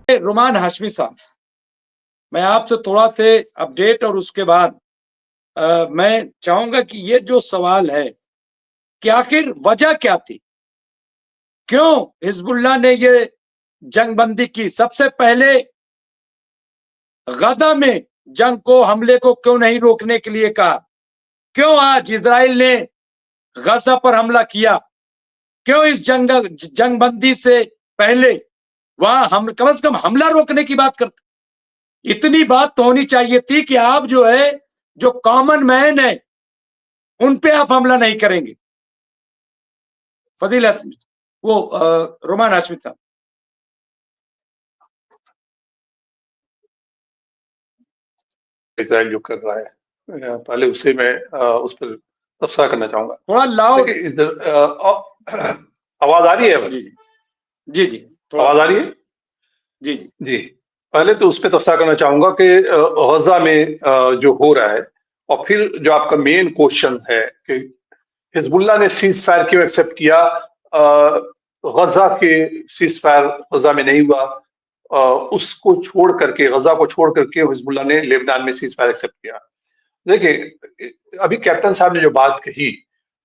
रुमान हाशमी साहब, मैं आपसे थोड़ा से अपडेट और उसके बाद मैं चाहूंगा कि ये जो सवाल है कि आखिर वजह क्या थी, क्यों हिजबुल्लाह ने ये जंगबंदी की। सबसे पहले गजा में जंग को, हमले को क्यों नहीं रोकने के लिए कहा? क्यों आज इजराइल ने गजा पर हमला किया? क्यों इस जंगबंदी से पहले वहां हम कम से कम हमला रोकने की बात करते? इतनी बात तो होनी चाहिए थी कि आप जो है, जो कॉमन मैन है, उन पे आप हमला नहीं करेंगे। फजील हाशमी, वो रुमान हाशमी साहब। इसराइल जो कर रहा है, पहले उससे मैं उस पर तबसरा करना चाहूंगा। थोड़ा लाउड इधर आवाज आ रही है? जी जी जी, आवाज आ रही है? जी जी जी, पहले तो उस पर तबसरा करना चाहूंगा कि गजा में जो हो रहा है, और फिर जो आपका मेन क्वेश्चन है कि हिजबुल्लाह ने सीज फायर क्यों एक्सेप्ट किया। गजा के सीज फायर गजा में नहीं हुआ, उसको छोड़ करके, गजा को छोड़ करके हिजबुल्लाह ने लेबनान में सीज फायर एक्सेप्ट किया। देखिए, अभी कैप्टन साहब ने जो बात कही,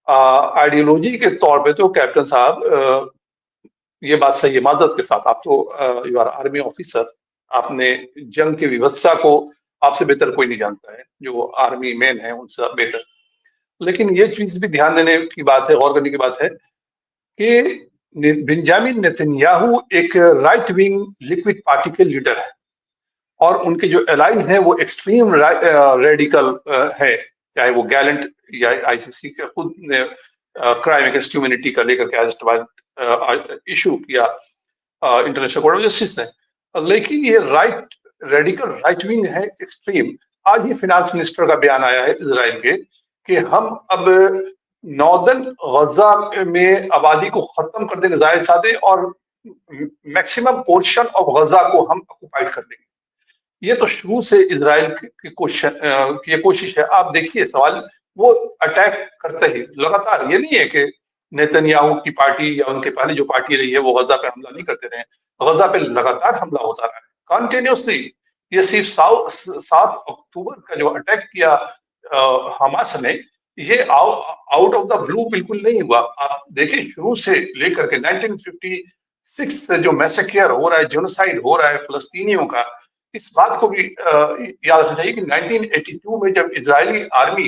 आइडियोलॉजी के तौर पे तो कैप्टन साहब ये बात सही है, माजरत के साथ। आप तो यू आर आर्मी ऑफिसर, आपने जंग की विवत्सा को आपसे बेहतर कोई नहीं जानता है, जो आर्मी मैन है उनसे बेहतर। लेकिन ये चीज भी ध्यान देने की बात है, गौर करने की बात है कि बेंजामिन नेतन्याहू एक राइट विंग लिक्विड पार्टी के लीडर है, और उनके जो एलाइज हैं वो एक्सट्रीम रेडिकल है, चाहे वो गैलेंट या आईसीसी के खुद ने क्राइम अगेंस्ट ह्यूमैनिटी का लेकर के इशू किया इंटरनेशनल कोर्ट ऑफ जस्टिस ने। लेकिन ये रेडिकल राइट विंग है, एक्सट्रीम। आज ही फिनांस मिनिस्टर का बयान आया है इजराइल के कि हम अब नॉर्दर्न गजा में आबादी को खत्म कर देंगे, जाहिर सादे, और मैक्सिमम पोर्शन ऑफ गजा को हम ऑक्युपाइड कर देंगे। ये तो शुरू से इजराइल की कोशिश है। आप देखिए, सवाल वो अटैक करते ही लगातार, ये नहीं है कि नेतन्याहू की पार्टी या उनके पहले जो पार्टी रही है वो गजा पे हमला नहीं करते रहे। गजा पे लगातार हमला होता रहा है, कंटिन्यूसली। ये सिर्फ 7 अक्टूबर का जो अटैक किया हमास ने, ये आउट ऑफ द ब्लू बिल्कुल नहीं हुआ। आप देखिए, शुरू से लेकर के 1956 से जो मैसेकियर हो रहा है, जेनोसाइड हो रहा है फलस्तीनियों का, इस बात को भी याद रखना चाहिए कि 1982 में जब इजरायली आर्मी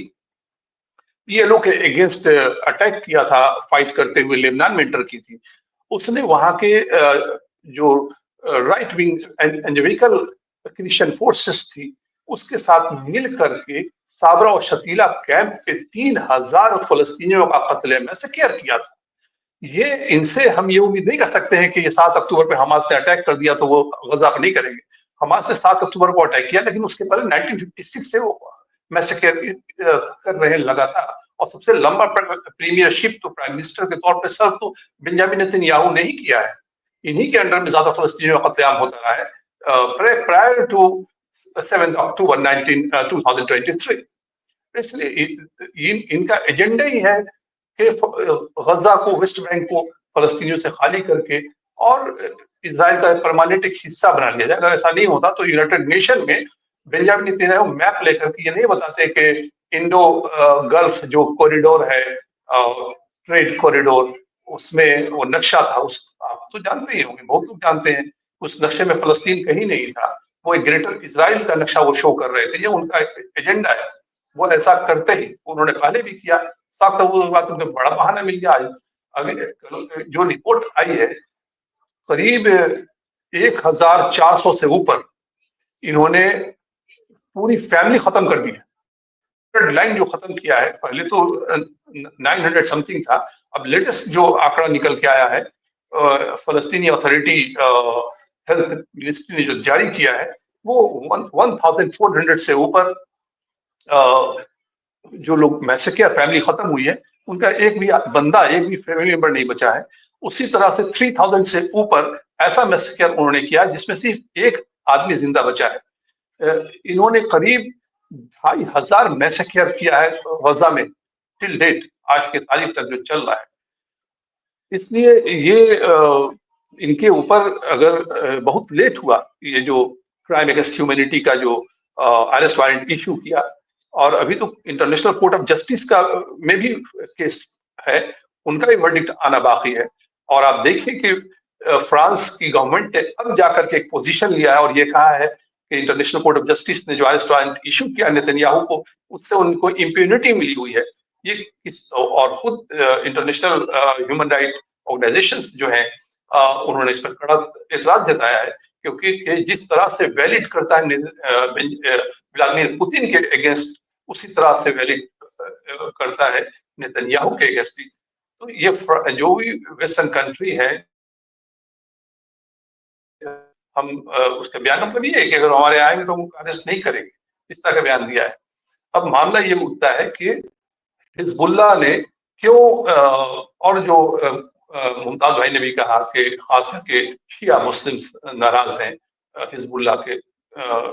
पीएलओ के अगेंस्ट अटैक किया था, फाइट करते हुए लेबनान में एंटर की थी, उसने वहां के जो राइट विंग एंजेलिकल क्रिश्चियन फोर्सेस थी, उसके साथ मिल करके साबरा और शतीला कैंप पे 3000 फलस्तीनियों का कत्ल मैसेकियर किया था। ये इनसे हम ये उम्मीद नहीं कर सकते हैं कि ये 7 अक्टूबर पे हमास ने अटैक कर दिया तो वो गजा पर नहीं करेंगे। हमास ने 7 अक्टूबर को अटैक किया, लेकिन उसके पहले 1956 से वो मैसेकियर कर रहे हैं लगातार। और सबसे लंबा प्रीमियरशिप तो प्राइम मिनिस्टर के तौर पे सर्व तो बेंजामिन नेतन्याहू ने ही किया है। इन्हीं के अंडर में ज्यादा फलस्तीनियों का कत्लेआम होता रहा है प्रायर टू 7 अक्टूबर 2023। इसलिए इनका एजेंडा ही है कि गजा को, वेस्ट बैंक को फलस्तीनियों से खाली करके और इजराइल का परमानेंट एक हिस्सा बना लिया जाए। अगर ऐसा नहीं होता तो यूनाइटेड नेशन में बेंजामिन नेतन्याहू मैप लेकर के ये नहीं बताते कि इंडो गल्फ जो कॉरिडोर है, ट्रेड कॉरिडोर, उसमें वो नक्शा था, उस आप तो जानते ही होंगे, बहुत लोग जानते हैं, उस नक्शे में फलस्तीन कहीं नहीं था। वो एक ग्रेटर इजराइल का नक्शा वो शो कर रहे थे। ये उनका एजेंडा है, वो ऐसा करते ही उन्होंने पहले भी किया। साथ वो बात उनको बड़ा बहाना मिल गया। अभी जो रिपोर्ट आई है, करीब 1400 से ऊपर इन्होंने पूरी फैमिली खत्म कर दी है। लाइन जो खत्म किया है, पहले तो 900 समथिंग था, अब लेटेस्ट जो आंकड़ा निकल के आया है, फलस्तीनी अथॉरिटी हेल्थ मिनिस्ट्री ने जो जारी किया है, वो 1400 से ऊपर जो लोग मैसेकियर फैमिली खत्म हुई है, उनका एक भी बंदा, एक भी फैमिली मेंबर नहीं बचा है। उसी तरह से 3000 से ऊपर ऐसा मैसेकियर उन्होंने किया जिसमें सिर्फ एक आदमी जिंदा बचा है। इन्होंने करीब 2500 मैसेकियर किया है गजा में टिल डेट, आज के तारीख तक जो चल रहा है। इसलिए ये इनके ऊपर अगर बहुत लेट हुआ ये जो क्राइम अगेंस्ट ह्यूमैनिटी का जो अरेस्ट वारंट इशू किया, और अभी तो इंटरनेशनल कोर्ट ऑफ जस्टिस का में भी केस है, उनका भी वर्डिक्ट आना बाकी है। और आप देखिए कि फ्रांस की गवर्नमेंट ने अब जाकर के एक पोजीशन लिया है और ये कहा है कि इंटरनेशनल कोर्ट ऑफ जस्टिस ने जो अरेस्ट वारंट इशू किया नेतन्याहू को, उससे उनको इम्प्यूनिटी मिली हुई है। ये और खुद इंटरनेशनल ह्यूमन राइट ऑर्गेनाइजेशंस जो हैं उन्होंने इस पर कड़ा एतराज जताया है, क्योंकि जिस तरह से वैलिड करता है व्लादिमीर पुतिन के अगेंस्ट, उसी तरह से वैलिड करता है नेतन्याहू के अगेंस्ट भी। तो ये जो भी वेस्टर्न कंट्री है, हम उसका बयान का मतलब ये है कि अगर हमारे आएंगे तो हम अरेस्ट नहीं करेंगे, इस तरह का बयान दिया है। अब मामला ये उठता है कि हिजबुल्लाह ने क्यों और जो मुमताज भाई ने भी कहा कि खास करके शिया मुस्लिम्स नाराज हैं हिजबुल्लाह के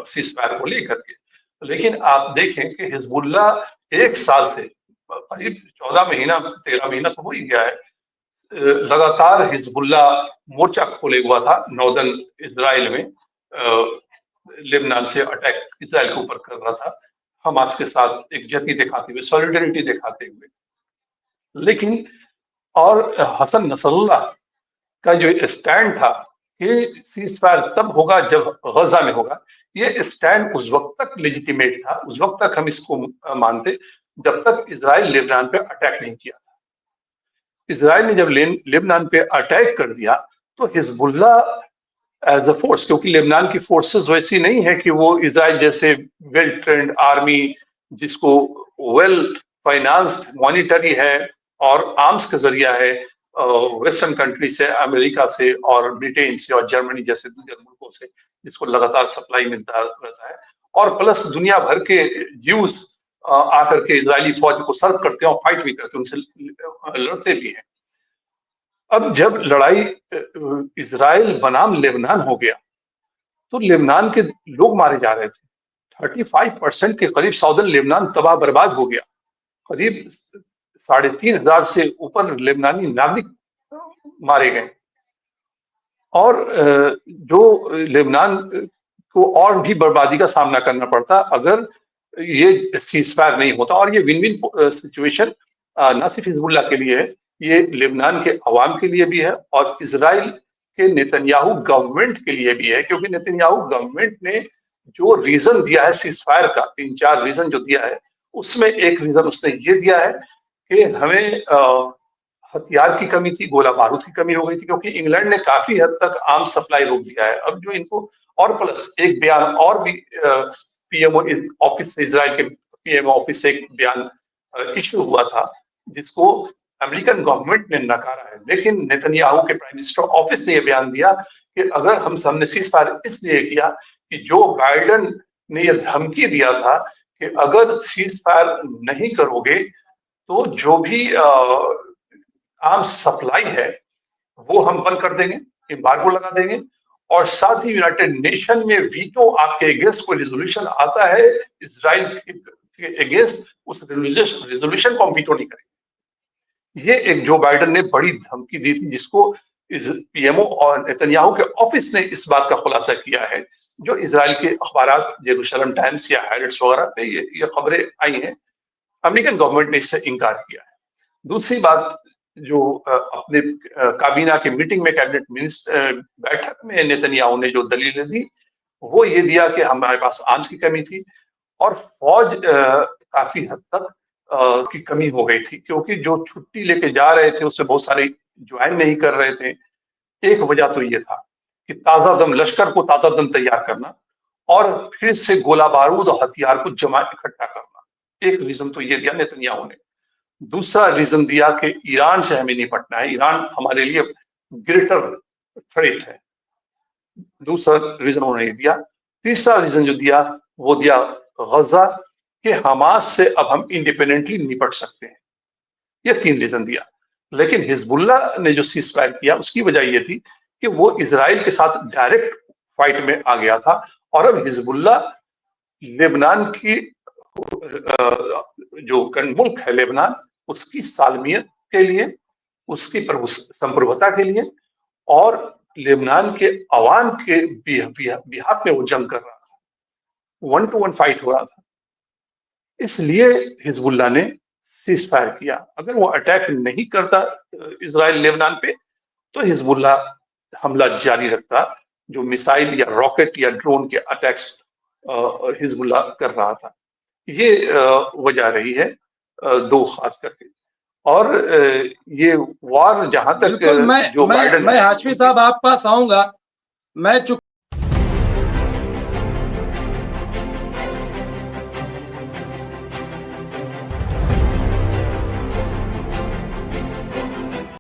सीज फायर को लेकर के, लेकिन आप देखें कि हिजबुल्लाह एक साल से करीब 14 महीना 13 महीना तो हो ही गया है, लगातार हिजबुल्लाह मोर्चा खोले हुआ था नॉर्दर्न इजराइल में, लेबनान से अटैक इसराइल के ऊपर कर रहा था, हमास के साथ एकजुटती दिखाते हुए, सॉलिडरिटी दिखाते हुए। लेकिन और हसन नसरुल्लाह का जो स्टैंड था कि सीज फायर तब होगा जब गजा में होगा, ये स्टैंड उस वक्त तक लेजिटिमेट था, उस वक्त तक हम इसको मानते जब तक इजराइल लेबनान पे अटैक नहीं किया था। इजराइल ने जब लेबनान पे अटैक कर दिया तो हिजबुल्ला एज अ फोर्स, क्योंकि लेबनान की फोर्सेस वैसी नहीं है कि वो इजराइल जैसे वेल ट्रेंड आर्मी जिसको वेल फाइनेंस्ड मॉनिटरी है और आर्म्स का जरिया है वेस्टर्न कंट्री से, अमेरिका से और ब्रिटेन से और जर्मनी जैसे दूसरे मुल्कों से, जिसको लगातार सप्लाई मिलता रहता है, और प्लस दुनिया भर के ज्यूज आकर के इजरायली फौज को सर्व करते हैं और फाइट भी करते हैं, उनसे लड़ते भी हैं। अब जब लड़ाई इजराइल बनाम लेबनान हो गया तो लेबनान के लोग मारे जा रहे थे, 35% के करीब साउदर्न लेबनान तबाह बर्बाद हो गया, करीब 3,500 से ऊपर लेबनानी नागरिक मारे गए, और जो लेबनान को और भी बर्बादी का सामना करना पड़ता अगर ये सीज फायर नहीं होता। और ये विन विन सिचुएशन न सिर्फ हिजबुल्लाह के लिए है, ये लेबनान के अवाम के लिए भी है और इजराइल के नेतन्याहू गवर्नमेंट के लिए भी है, क्योंकि नेतन्याहू गवर्नमेंट ने जो रीजन दिया है सीज फायर का, 3-4 रीजन जो दिया है, उसमें एक रीजन उसने ये दिया है कि हमें हथियार की कमी थी, गोला बारूद की कमी हो गई थी, क्योंकि इंग्लैंड ने काफी हद तक आर्म्स सप्लाई रोक दिया है। अब जो इनको और प्लस एक बयान और भी पीएमओ ऑफिस से, इजराइल के पीएमओ ऑफिस से एक बयान इशू हुआ था जिसको अमेरिकन गवर्नमेंट ने नकारा है, लेकिन नेतन्याहू के प्राइम मिनिस्टर ऑफिस ने यह बयान दिया कि अगर हमने सीज फायर इसलिए किया कि जो बाइडेन ने यह धमकी दिया था कि अगर सीज फायर नहीं करोगे तो जो भी आर्म्स सप्लाई है वो हम बंद कर देंगे, एम्बार्गो लगा देंगे, और साथ ही यूनाइटेड नेशन में वीटो आपके अगेंस्ट कोई रेजोल्यूशन आता है इजराइल के अगेंस्ट, उस रेजोल्यूशन को हम वीटो नहीं करेंगे। ये एक जो बाइडेन ने बड़ी धमकी दी थी, जिसको पीएमओ और नेतन्याहू के ऑफिस ने इस बात का खुलासा किया है, जो इजराइल के अखबारात जेरूशलम टाइम्स या हैरेट्स वगैरह पे ये खबरें आई हैं। अमेरिकन गवर्नमेंट ने इससे इनकार किया है। दूसरी बात जो अपने काबीना की मीटिंग में, कैबिनेट मिनिस्टर बैठक में नेतन्याहू ने जो दलीलें दी, वो ये दिया कि हमारे पास आर्म्स की कमी थी और फौज काफी हद तक की कमी हो गई थी, क्योंकि जो छुट्टी लेके जा रहे थे उससे बहुत सारे ज्वाइन नहीं कर रहे थे। एक वजह तो ये था कि ताजा दम लश्कर को ताजा दम तैयार करना और फिर से गोला बारूद और हथियार को जमा इकट्ठा करना, एक रीजन तो ये दिया नेतन्याहू ने। दूसरा रीजन दिया कि ईरान से हमें निपटना है, ईरान हमारे लिए ग्रेटर थ्रेट है, दूसरा रीजन उन्होंने दिया। तीसरा रीजन जो दिया वो दिया गजा के हमास से अब हम इंडिपेंडेंटली निपट सकते हैं, ये 3 रीजन दिया। लेकिन हिजबुल्लाह ने जो सीज फायर किया उसकी वजह ये थी कि वो इजराइल के साथ डायरेक्ट फाइट में आ गया था, और अब हिजबुल्लाह लेबनान की जो मुल्क है लेबनान, उसकी सालमियत के लिए, उसकी संप्रभुता के लिए और लेबनान के अवाम के बिहाफ में वो जंग कर रहा था, 1-to-1 फाइट हो रहा था। इसलिए हिजबुल्लाह ने सीज फायर किया। अगर वो अटैक नहीं करता इजराइल लेबनान पे, तो हिजबुल्लाह हमला जारी रखता, जो मिसाइल या रॉकेट या ड्रोन के अटैक्स हिजबुल्लाह कर रहा था। ये वजह रही है दो खास करके। और ये वार जहां तक बिल्कुल, जो बाइडेन मैं है, हाशमी साहब आप पास आऊंगा। मैं चूंकि